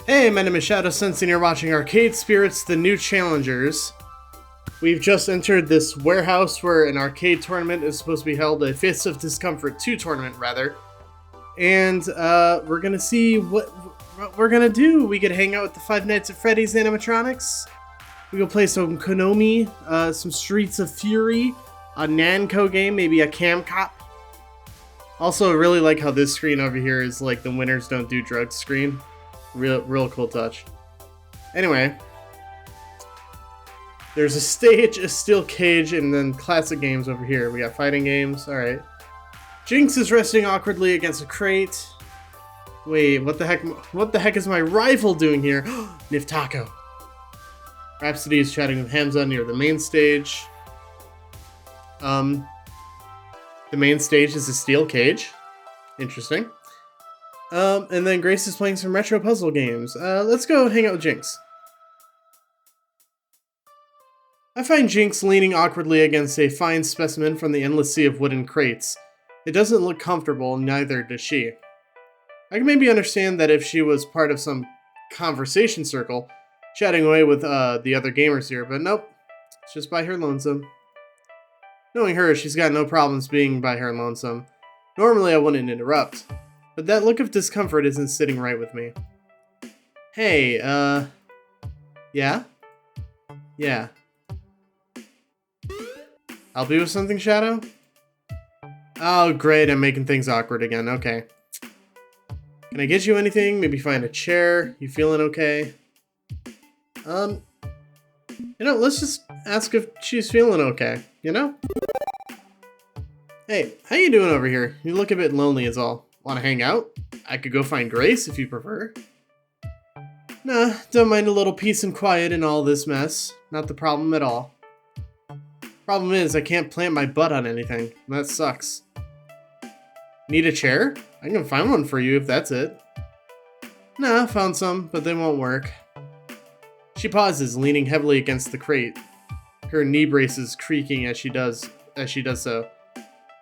Hey, my name is Shadowsense and you're watching Arcade Spirits, the new challengers. We've just entered this warehouse where an arcade tournament is supposed to be held, a Fists of Discomfort 2 tournament, rather. And we're gonna see what we're gonna do. We could hang out with the Five Nights at Freddy's animatronics. We could play some Konami, some Streets of Fury, a Namco game, maybe a Cam Cop. Also, I really like how this screen over here is like the winners don't do drugs screen. Real cool touch. Anyway, there's a stage, a steel cage, and then classic games over here. We got fighting games. All right. Jinx is resting awkwardly against a crate. Wait, what the heck? What the heck is my rival doing here? NIFF Taco. Rhapsody is chatting with Hamza near the main stage. The main stage is a steel cage. Interesting. And then Grace is playing some retro puzzle games. Let's go hang out with Jinx. I find Jinx leaning awkwardly against a fine specimen from the endless sea of wooden crates. It doesn't look comfortable, neither does she. I can maybe understand that if she was part of some conversation circle, chatting away with the other gamers here, but nope, it's just by her lonesome. Knowing her, she's got no problems being by her lonesome. Normally I wouldn't interrupt. But that look of discomfort isn't sitting right with me. Hey, yeah? Yeah. Help you with something, Shadow? Oh, great, I'm making things awkward again, okay. Can I get you anything? Maybe find a chair? You feeling okay? Let's just ask if she's feeling okay, you know? Hey, how you doing over here? You look a bit lonely is all. Want to hang out? I could go find Grace if you prefer. Nah, don't mind a little peace and quiet in all this mess. Not the problem at all. Problem is, I can't plant my butt on anything. That sucks. Need a chair? I can find one for you if that's it. Nah, found some, but they won't work. She pauses, leaning heavily against the crate. Her knee braces creaking as she does so.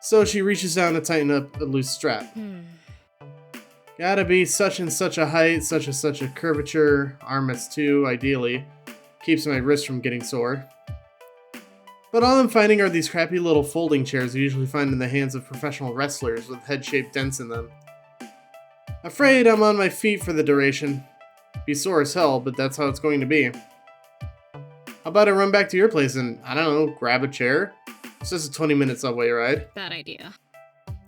So she reaches down to tighten up a loose strap. Gotta be such and such a height, such a curvature, arm as 2, ideally. Keeps my wrist from getting sore. But all I'm finding are these crappy little folding chairs you usually find in the hands of professional wrestlers with head-shaped dents in them. Afraid I'm on my feet for the duration. Be sore as hell, but that's how it's going to be. How about I run back to your place and, I don't know, grab a chair? It's just a 20-minute subway ride. Bad idea.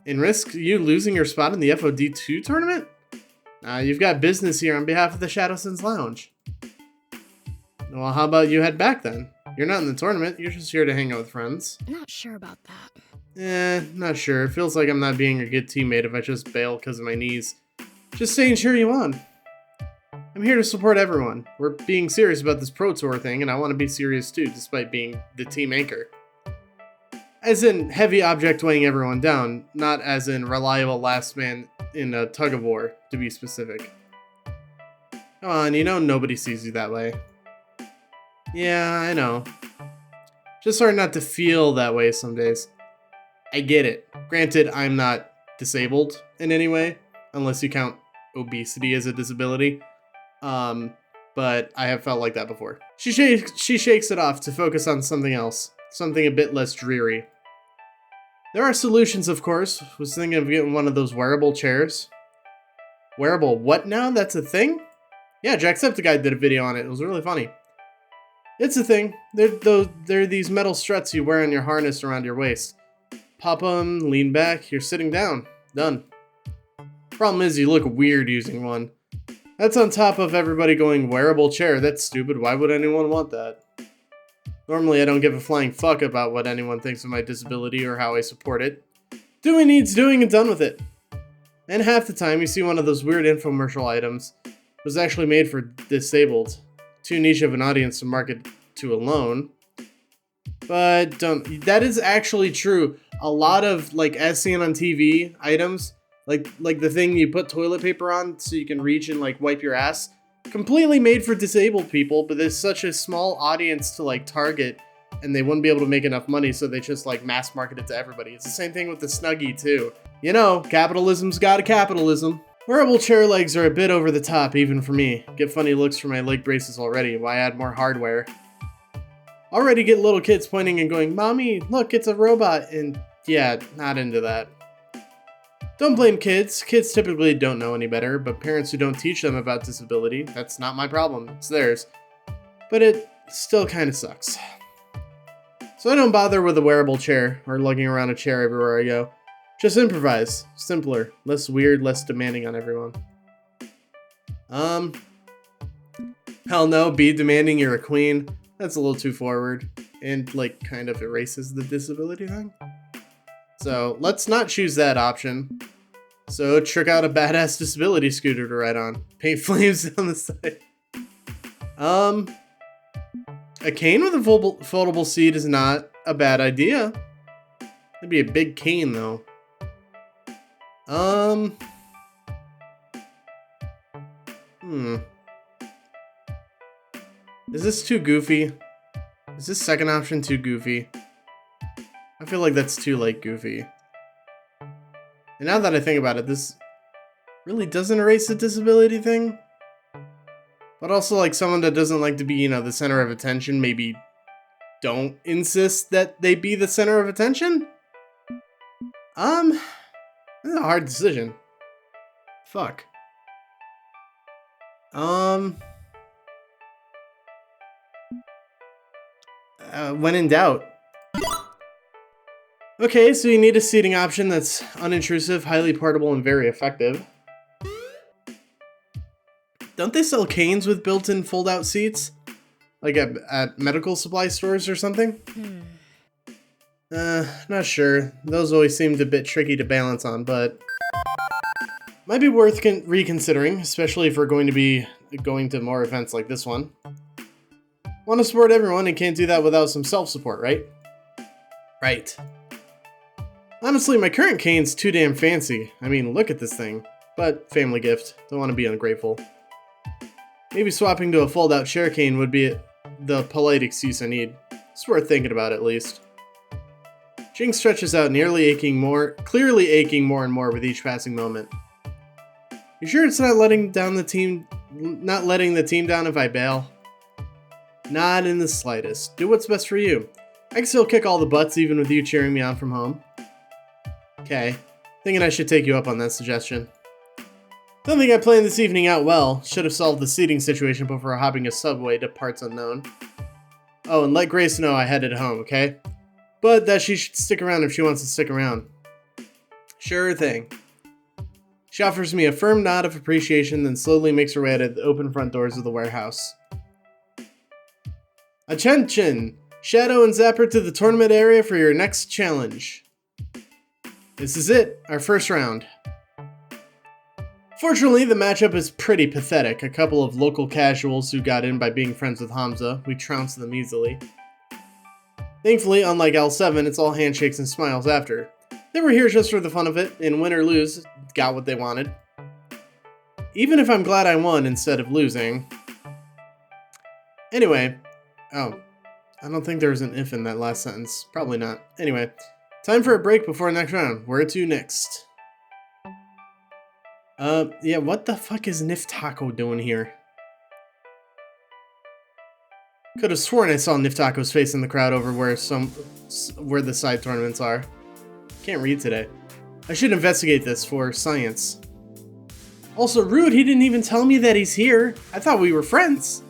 And risk you losing your spot in the FOD2 tournament? You've got business here on behalf of the Shadowsense Lounge. Well, how about you head back then? You're not in the tournament, you're just here to hang out with friends. I'm not sure about that. Not sure. It feels like I'm not being a good teammate if I just bail because of my knees. Just saying cheer you on. I'm here to support everyone. We're being serious about this Pro Tour thing, and I want to be serious too, despite being the team anchor. As in heavy object weighing everyone down, not as in reliable last man in a tug of war, to be specific. Come on, you know nobody sees you that way. Yeah, I know. Just hard not to feel that way some days. I get it. Granted, I'm not disabled in any way, unless you count obesity as a disability. But I have felt like that before. She shakes it off to focus on something else. Something a bit less dreary. There are solutions, of course. Was thinking of getting one of those wearable chairs. Wearable what now? That's a thing? Yeah, Jacksepticeye did a video on it. It was really funny. It's a thing. They're these metal struts you wear on your harness around your waist. Pop them, lean back, you're sitting down. Done. Problem is, you look weird using one. That's on top of everybody going wearable chair. That's stupid. Why would anyone want that? Normally, I don't give a flying fuck about what anyone thinks of my disability or how I support it. Doing needs doing and done with it. And half the time, you see one of those weird infomercial items was actually made for disabled. Too niche of an audience to market to alone. But that is actually true. A lot of, like, as seen on TV items, like the thing you put toilet paper on so you can reach and, like, wipe your ass, completely made for disabled people, but there's such a small audience to, like, target, and they wouldn't be able to make enough money, so they just, like, mass market it to everybody. It's the same thing with the Snuggie, too. You know, capitalism's got a capitalism. Wearable chair legs are a bit over the top even for me. Get funny looks from my leg braces already. Why add more hardware? Already get little kids pointing and going, "Mommy, look, it's a robot," and yeah, not into that. Don't blame kids. Kids typically don't know any better, but parents who don't teach them about disability, that's not my problem, it's theirs. But it still kind of sucks. So I don't bother with a wearable chair, or lugging around a chair everywhere I go. Just improvise. Simpler. Less weird, less demanding on everyone. Hell no, be demanding you're a queen. That's a little too forward. And, like, kind of erases the disability thing. So, let's not choose that option. So, trick out a badass disability scooter to ride on. Paint flames on the side. A cane with a foldable seat is not a bad idea. It'd be a big cane, though. Is this too goofy? Is this second option too goofy? I feel like that's too, like, goofy. And now that I think about it, this really doesn't erase the disability thing. But also, like, someone that doesn't like to be, you know, the center of attention, maybe don't insist that they be the center of attention? This is a hard decision. Fuck. When in doubt. Okay, so you need a seating option that's unintrusive, highly portable, and very effective. Don't they sell canes with built-in fold-out seats? Like at medical supply stores or something? Not sure. Those always seemed a bit tricky to balance on, but might be worth reconsidering, especially if we're going to be going to more events like this one. Want to support everyone and can't do that without some self-support, right? Right. Honestly, my current cane's too damn fancy. I mean, look at this thing. But family gift. Don't want to be ungrateful. Maybe swapping to a fold-out chair cane would be the polite excuse I need. It's worth thinking about at least. Jinx stretches out, clearly aching more and more with each passing moment. You sure it's not letting the team down if I bail? Not in the slightest. Do what's best for you. I can still kick all the butts even with you cheering me on from home. Okay. Thinking I should take you up on that suggestion. Don't think I planned this evening out well. Should have solved the seating situation before hopping a subway to parts unknown. Oh, and let Grace know I headed home, okay? But that she should stick around if she wants to stick around. Sure thing. She offers me a firm nod of appreciation, then slowly makes her way out of the open front doors of the warehouse. Attention! Shadow and Zapper to the tournament area for your next challenge. This is it, our first round. Fortunately, the matchup is pretty pathetic. A couple of local casuals who got in by being friends with Hamza. We trounced them easily. Thankfully, unlike L7, it's all handshakes and smiles after. They were here just for the fun of it, and win or lose, got what they wanted. Even if I'm glad I won instead of losing. Anyway, oh, I don't think there was an if in that last sentence. Probably not. Anyway, time for a break before next round. Where to next? Yeah, what the fuck is NIFF Taco doing here? Could have sworn I saw NIFF Taco's face in the crowd over where the side tournaments are. Can't read today. I should investigate this for science. Also, rude, he didn't even tell me that he's here. I thought we were friends.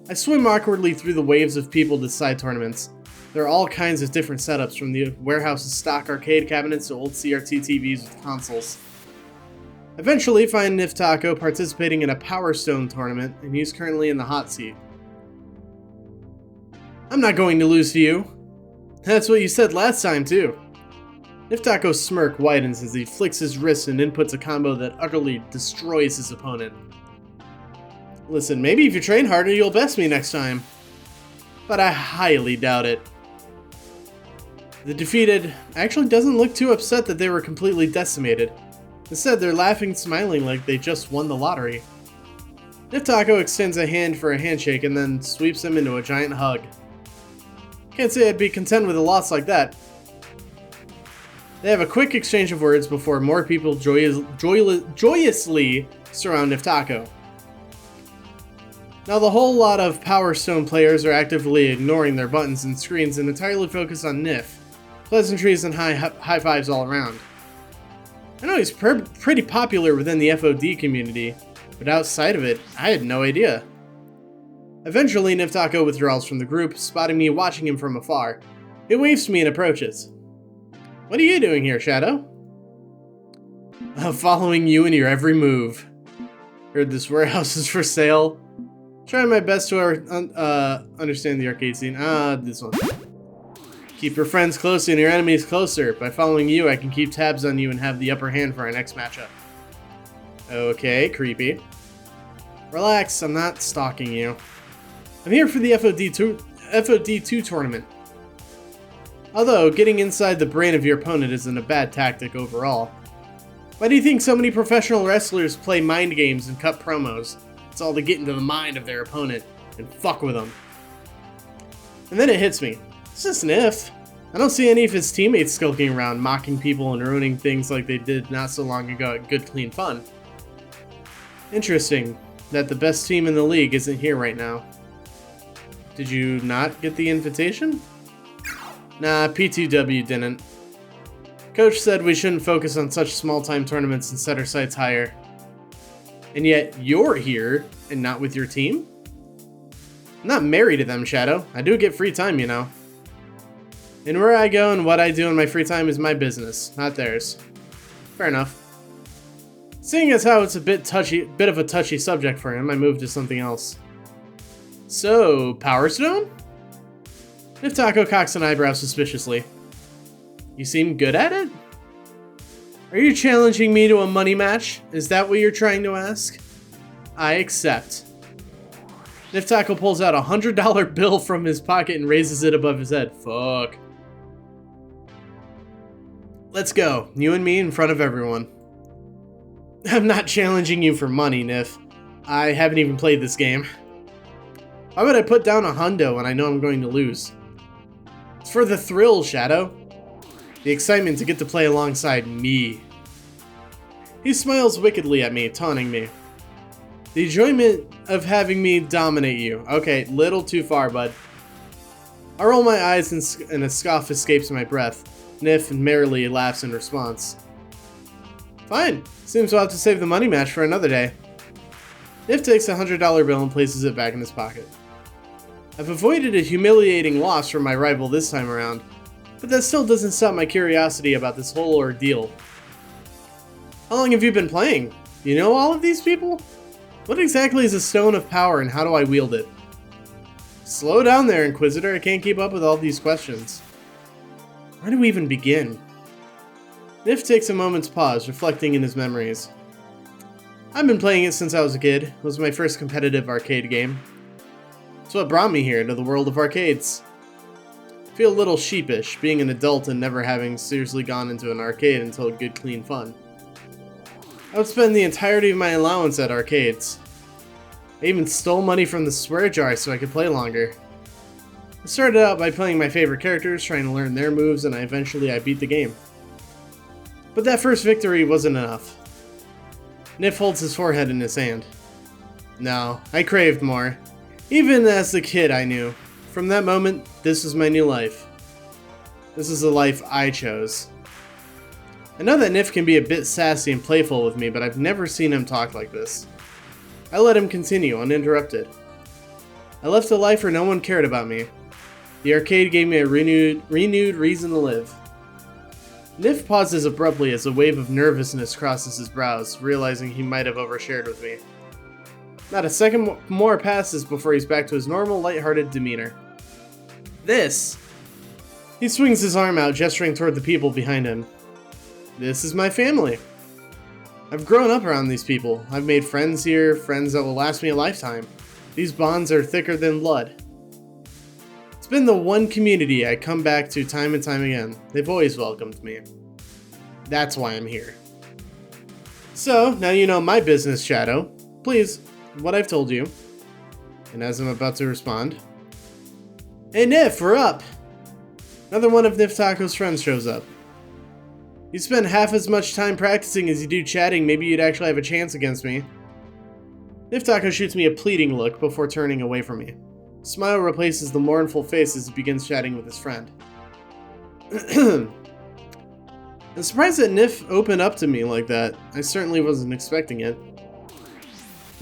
I swim awkwardly through the waves of people to side tournaments. There are all kinds of different setups, from the warehouse's stock arcade cabinets to old CRT TVs with consoles. Eventually, find NIFF Taco participating in a Power Stone tournament, and he's currently in the hot seat. I'm not going to lose to you. That's what you said last time, too. NIFF Taco's smirk widens as he flicks his wrist and inputs a combo that utterly destroys his opponent. Listen, maybe if you train harder, you'll best me next time. But I highly doubt it. The defeated actually doesn't look too upset that they were completely decimated. Instead, they're laughing, smiling like they just won the lottery. NIFF Taco extends a hand for a handshake and then sweeps him into a giant hug. Can't say I'd be content with a loss like that. They have a quick exchange of words before more people joyously surround NIFF. Now the whole lot of Power Stone players are actively ignoring their buttons and screens and entirely focused on NIFF. Pleasantries and high fives all around. I know he's pretty popular within the FOD community, but outside of it, I had no idea. Eventually, NIFF withdraws from the group, spotting me watching him from afar. He waves to me and approaches. What are you doing here, Shadow? Following you in your every move. Heard this warehouse is for sale. Trying my best to understand the arcade scene. This one. Keep your friends close and your enemies closer. By following you, I can keep tabs on you and have the upper hand for our next matchup. Okay, creepy. Relax, I'm not stalking you. I'm here for the FOD2 tournament. Although, getting inside the brain of your opponent isn't a bad tactic overall. Why do you think so many professional wrestlers play mind games and cut promos? It's all to get into the mind of their opponent and fuck with them. And then it hits me. It's just NIFF. I don't see any of his teammates skulking around, mocking people and ruining things like they did not so long ago at Good Clean Fun. Interesting that the best team in the league isn't here right now. Did you not get the invitation? Nah, P2W didn't. Coach said we shouldn't focus on such small-time tournaments and set our sights higher. And yet, you're here, and not with your team? I'm not married to them, Shadow. I do get free time, you know. And where I go and what I do in my free time is my business, not theirs. Fair enough. Seeing as how it's a bit of a touchy subject for him, I moved to something else. So, Power Stone? NIFF cocks an eyebrow suspiciously. You seem good at it? Are you challenging me to a money match? Is that what you're trying to ask? I accept. NIFF pulls out a $100 bill from his pocket and raises it above his head. Fuck. Let's go. You and me in front of everyone. I'm not challenging you for money, NIFF. I haven't even played this game. Why would I put down a hundo when I know I'm going to lose? It's for the thrill, Shadow. The excitement to get to play alongside me. He smiles wickedly at me, taunting me. The enjoyment of having me dominate you. Okay, little too far, bud. I roll my eyes and a scoff escapes my breath. NIFF merrily laughs in response. Fine. Seems we'll have to save the money match for another day. NIFF takes a $100 bill and places it back in his pocket. I've avoided a humiliating loss from my rival this time around, but that still doesn't stop my curiosity about this whole ordeal. How long have you been playing? You know all of these people? What exactly is a Stone of Power and how do I wield it? Slow down there, Inquisitor. I can't keep up with all these questions. Where do we even begin? NIFF takes a moment's pause, reflecting in his memories. I've been playing it since I was a kid. It was my first competitive arcade game. It's what brought me here, to the world of arcades. I feel a little sheepish, being an adult and never having seriously gone into an arcade until Good Clean Fun. I would spend the entirety of my allowance at arcades. I even stole money from the swear jar so I could play longer. I started out by playing my favorite characters, trying to learn their moves, and eventually I beat the game. But that first victory wasn't enough. NIFF holds his forehead in his hand. No, I craved more. Even as a kid, I knew. From that moment, this was my new life. This is the life I chose. I know that NIFF can be a bit sassy and playful with me, but I've never seen him talk like this. I let him continue, uninterrupted. I left a life where no one cared about me. The arcade gave me a renewed reason to live. NIFF pauses abruptly as a wave of nervousness crosses his brows, realizing he might have overshared with me. Not a second more passes before he's back to his normal, lighthearted demeanor. This! He swings his arm out, gesturing toward the people behind him. This is my family. I've grown up around these people. I've made friends here, friends that will last me a lifetime. These bonds are thicker than blood. It's been the one community I come back to time and time again. They've always welcomed me. That's why I'm here. So, now you know my business, Shadow. Please, what I've told you. And as I'm about to respond, hey NIFF, we're up! Another one of NIFF Taco's friends shows up. You spend half as much time practicing as you do chatting, maybe you'd actually have a chance against me. NIFF shoots me a pleading look before turning away from me. A smile replaces the mournful face as he begins chatting with his friend. I'm surprised that NIFF opened up to me like that. I certainly wasn't expecting it.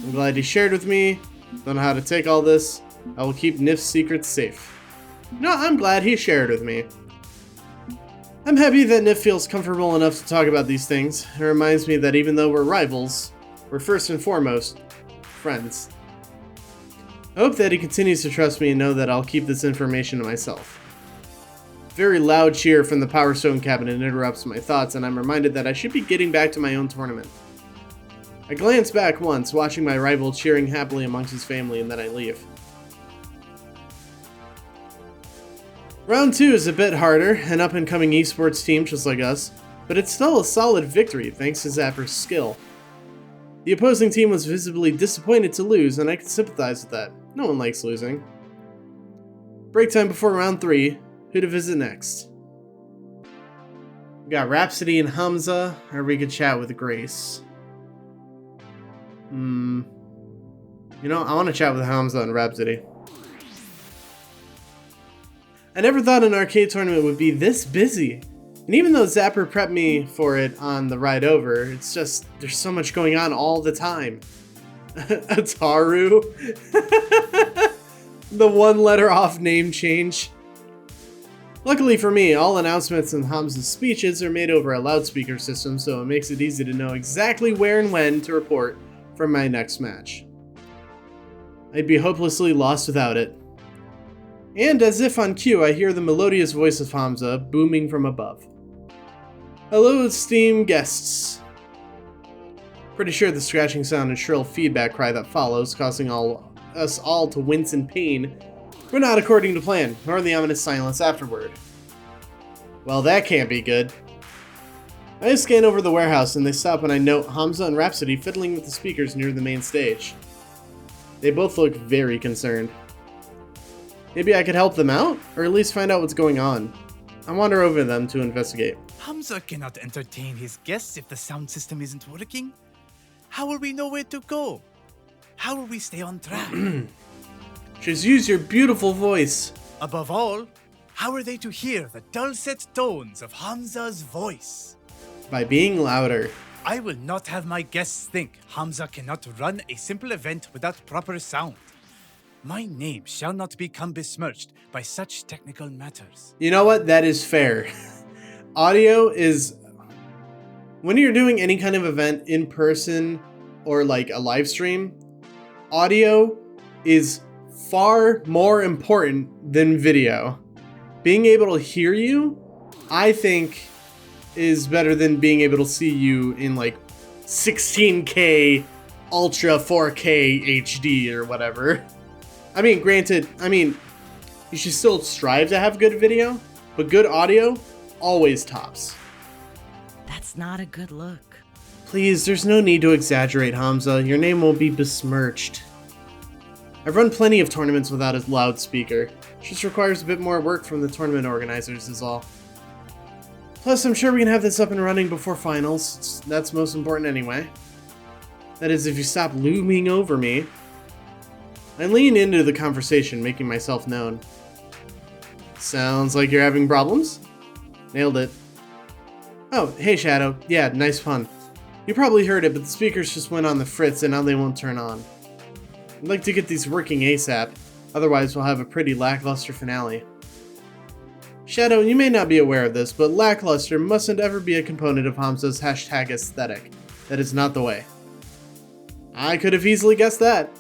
I'm glad he shared with me. Don't know how to take all this. I will keep NIFF's secrets safe. No, I'm glad he shared with me. I'm happy that NIFF feels comfortable enough to talk about these things. It reminds me that even though we're rivals, we're first and foremost friends. I hope that he continues to trust me and know that I'll keep this information to myself. A very loud cheer from the Power Stone cabinet interrupts my thoughts, and I'm reminded that I should be getting back to my own tournament. I glance back once, watching my rival cheering happily amongst his family, and then I leave. Round 2 is a bit harder, an up-and-coming esports team just like us, but it's still a solid victory thanks to Zapper's skill. The opposing team was visibly disappointed to lose, and I can sympathize with that. No one likes losing. Break time before round 3. Who to visit next? We got Rhapsody and Hamza, or we could chat with Grace. You know, I want to chat with Hamza and Rhapsody. I never thought an arcade tournament would be this busy. And even though Zapper prepped me for it on the ride over, it's just, there's so much going on all the time. Ataru. The one letter off name change. Luckily for me, all announcements and Hamza's speeches are made over a loudspeaker system, so it makes it easy to know exactly where and when to report for my next match. I'd be hopelessly lost without it. And as if on cue, I hear the melodious voice of Hamza booming from above. Hello, esteemed guests. Pretty sure the scratching sound and shrill feedback cry that follows, causing us all to wince in pain, were not according to plan, nor the ominous silence afterward. Well, that can't be good. I scan over the warehouse and they stop when I note Hamza and Rhapsody fiddling with the speakers near the main stage. They both look very concerned. Maybe I could help them out, or at least find out what's going on. I wander over them to investigate. Hamza cannot entertain his guests if the sound system isn't working. How will we know where to go? How will we stay on track? Just use your beautiful voice. Above all, how are they to hear the dulcet tones of Hamza's voice? By being louder. I will not have my guests think Hamza cannot run a simple event without proper sound. My name shall not become besmirched by such technical matters. You know what? That is fair. Audio is... When you're doing any kind of event in person or like a live stream, audio is far more important than video. Being able to hear you, I think, is better than being able to see you in like 16K Ultra 4K HD or whatever. I mean, granted, you should still strive to have good video, but good audio always tops. That's not a good look. Please, there's no need to exaggerate, Hamza. Your name won't be besmirched. I've run plenty of tournaments without a loudspeaker. It just requires a bit more work from the tournament organizers is all. Plus, I'm sure we can have this up and running before finals. That's most important anyway. That is, if you stop looming over me. I lean into the conversation, making myself known. Sounds like you're having problems? Nailed it. Oh, hey Shadow. Yeah, nice pun. You probably heard it, but the speakers just went on the fritz and now they won't turn on. I'd like to get these working ASAP, otherwise we'll have a pretty lackluster finale. Shadow, you may not be aware of this, but lackluster mustn't ever be a component of Hamza's hashtag aesthetic. That is not the way. I could have easily guessed that.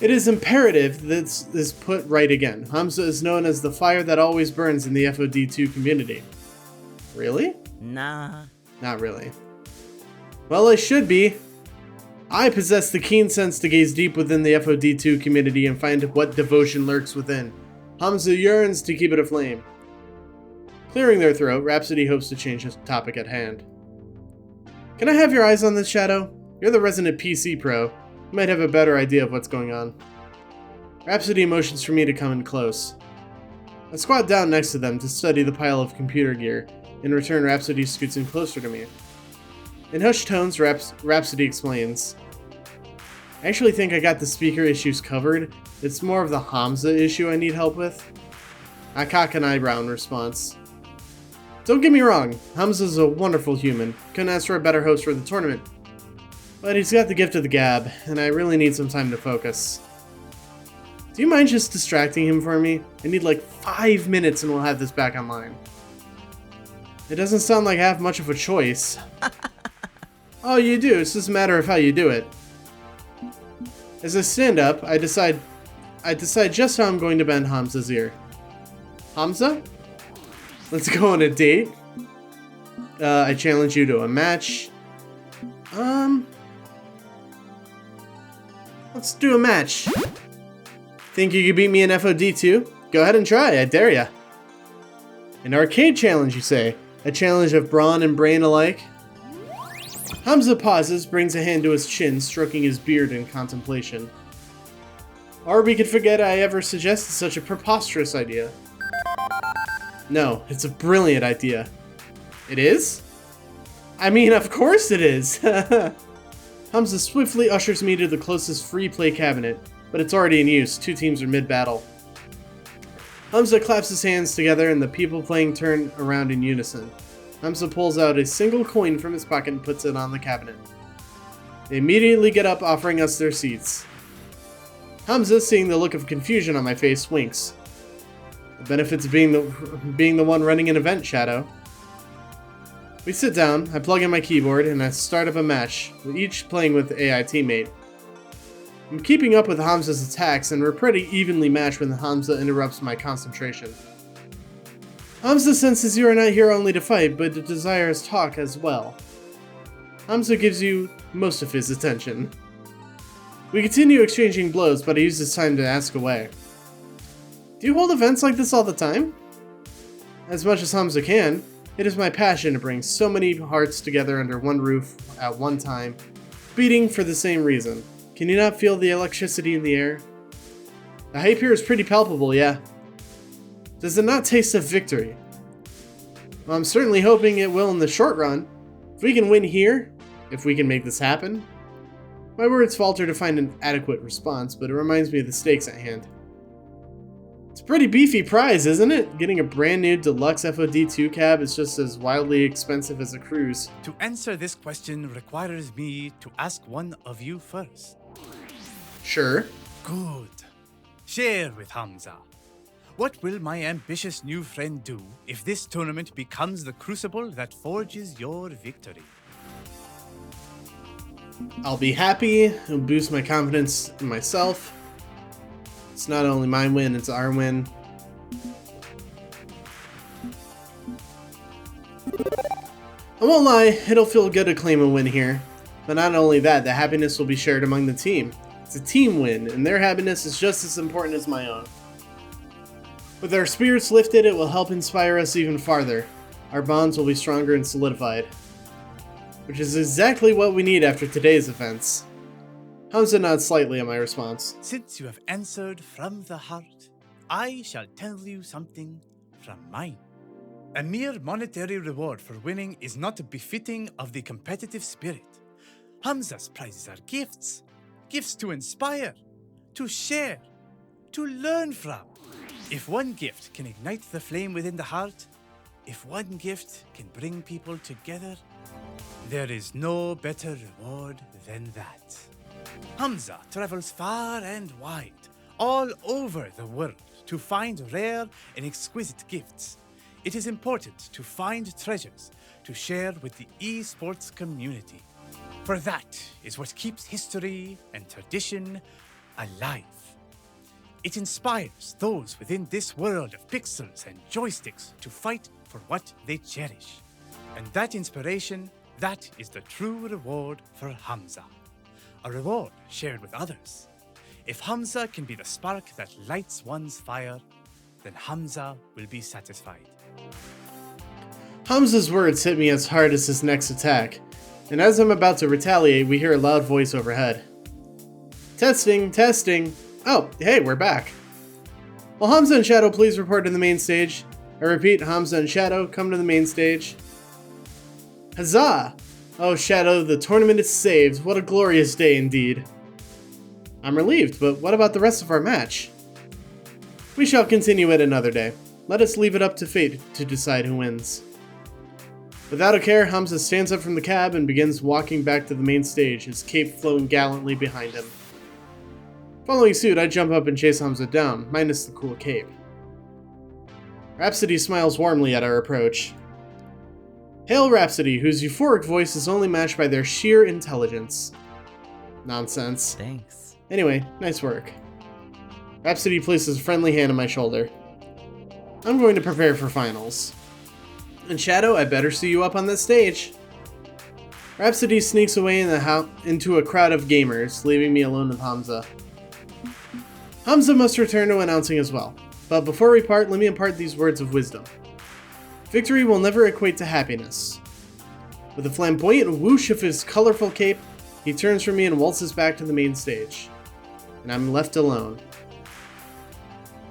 It is imperative that this is put right again. Hamza is known as the fire that always burns in the FOD2 community. Really? Nah. Not really. Well, I should be. I possess the keen sense to gaze deep within the FOD2 community and find what devotion lurks within. Hamza yearns to keep it aflame. Clearing their throat, Rhapsody hopes to change the topic at hand. Can I have your eyes on this, Shadow? You're the resident PC pro. You might have a better idea of what's going on. Rhapsody motions for me to come in close. I squat down next to them to study the pile of computer gear, In return, Rhapsody scoots in closer to me. In hushed tones, Rhapsody explains. I actually think I got the speaker issues covered. It's more of the Hamza issue I need help with. I cock an eyebrow in response. Don't get me wrong, Hamza's a wonderful human. Couldn't ask for a better host for the tournament. But he's got the gift of the gab, and I really need some time to focus. Do you mind just distracting him for me? I need like 5 minutes and we'll have this back online. It doesn't sound like I have much of a choice. Oh, you do. It's just a matter of how you do it. As I stand up, I decide just how I'm going to bend Hamza's ear. Hamza? Let's go on a date. I challenge you to a match. Let's do a match. Think you could beat me in FOD too? Go ahead and try, I dare ya. An arcade challenge, you say? A challenge of brawn and brain alike? Hamza pauses, brings a hand to his chin, stroking his beard in contemplation. Or we could forget I ever suggested such a preposterous idea. No, it's a brilliant idea. It is? I mean, of course it is! Hamza swiftly ushers me to the closest free play cabinet, but it's already in use. 2 teams are mid-battle. Hamza claps his hands together and the people playing turn around in unison. Hamza pulls out a single coin from his pocket and puts it on the cabinet. They immediately get up, offering us their seats. Hamza, seeing the look of confusion on my face, winks. The benefits of being the one running an event, Shadow. We sit down, I plug in my keyboard, and I start up a match, with each playing with the AI teammate. I'm keeping up with Hamza's attacks, and we're pretty evenly matched when Hamza interrupts my concentration. Hamza senses you are not here only to fight, but to desires talk as well. Hamza gives you most of his attention. We continue exchanging blows, but I use this time to ask away. Do you hold events like this all the time? As much as Hamza can. It is my passion to bring so many hearts together under one roof at one time, beating for the same reason. Can you not feel the electricity in the air? The hype here is pretty palpable, yeah. Does it not taste of victory? Well, I'm certainly hoping it will in the short run. If we can win here, if we can make this happen. My words falter to find an adequate response, but it reminds me of the stakes at hand. It's a pretty beefy prize, isn't it? Getting a brand new deluxe FOD2 cab is just as wildly expensive as a cruise. To answer this question requires me to ask one of you first. Sure. Good. Share with Hamza. What will my ambitious new friend do if this tournament becomes the crucible that forges your victory? I'll be happy. It'll boost my confidence in myself. It's not only my win, it's our win. I won't lie, it'll feel good to claim a win here. But not only that, the happiness will be shared among the team. It's a team win, and their happiness is just as important as my own. With our spirits lifted, it will help inspire us even farther. Our bonds will be stronger and solidified. Which is exactly what we need after today's events. Hamza nods slightly at my response. Since you have answered from the heart, I shall tell you something from mine. A mere monetary reward for winning is not befitting of the competitive spirit. Hamza's prizes are gifts. Gifts to inspire, to share, to learn from. If one gift can ignite the flame within the heart, if one gift can bring people together, there is no better reward than that. Hamza travels far and wide, all over the world, to find rare and exquisite gifts. It is important to find treasures to share with the esports community. For that is what keeps history and tradition alive. It inspires those within this world of pixels and joysticks to fight for what they cherish. And that inspiration, that is the true reward for Hamza. A reward shared with others. If Hamza can be the spark that lights one's fire, then Hamza will be satisfied. Hamza's words hit me as hard as his next attack, and as I'm about to retaliate, we hear a loud voice overhead. Testing, testing. Oh, hey, we're back. Will Hamza and Shadow please report to the main stage? I repeat, Hamza and Shadow come to the main stage. Huzzah! Oh, Shadow, the tournament is saved. What a glorious day indeed. I'm relieved, but what about the rest of our match? We shall continue it another day. Let us leave it up to fate to decide who wins. Without a care, Hamza stands up from the cab and begins walking back to the main stage, his cape flowing gallantly behind him. Following suit, I jump up and chase Hamza down, minus the cool cape. Rhapsody smiles warmly at our approach. Hail Rhapsody, whose euphoric voice is only matched by their sheer intelligence. Nonsense. Thanks. Anyway, nice work. Rhapsody places a friendly hand on my shoulder. I'm going to prepare for finals. And Shadow, I better see you up on this stage. Rhapsody sneaks away into a crowd of gamers, leaving me alone with Hamza. Hamza must return to announcing as well. But before we part, let me impart these words of wisdom. Victory will never equate to happiness. With a flamboyant whoosh of his colorful cape, he turns from me and waltzes back to the main stage. And I'm left alone.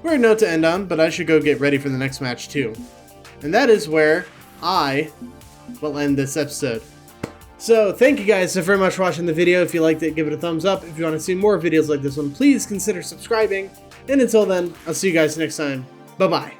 Weird note to end on, but I should go get ready for the next match too. And that is where I will end this episode. So, thank you guys so very much for watching the video. If you liked it, give it a thumbs up. If you want to see more videos like this one, please consider subscribing. And until then, I'll see you guys next time. Bye-bye.